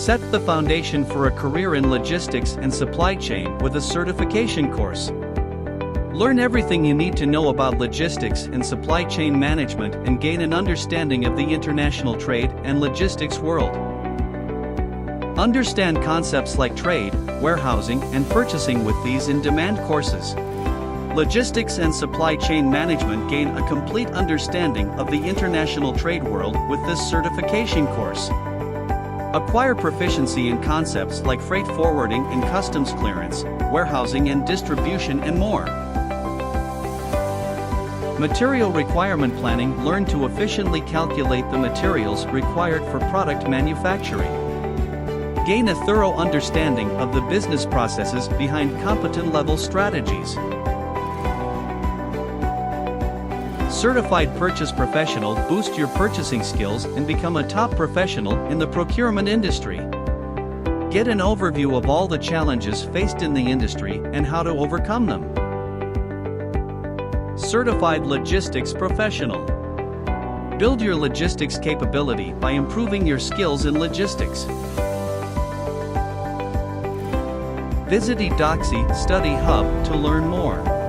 Set the foundation for a career in logistics and supply chain with a certification course. Learn everything you need to know about logistics and supply chain management and gain an understanding of the international trade and logistics world. Understand concepts like trade, warehousing, and purchasing with these in-demand courses. Logistics and supply chain management gain a complete understanding of the international trade world with this certification course. Acquire proficiency in concepts like freight forwarding and customs clearance, warehousing and distribution, and more. Material requirement planning. Learn to efficiently calculate the materials required for product manufacturing. Gain a thorough understanding of the business processes behind competent level strategies. Certified Purchase Professional. Boost your purchasing skills and become a top professional in the procurement industry. Get an overview of all the challenges faced in the industry and how to overcome them. Certified Logistics Professional. Build your logistics capability by improving your skills in logistics. Visit Edoxi Study Hub to learn more.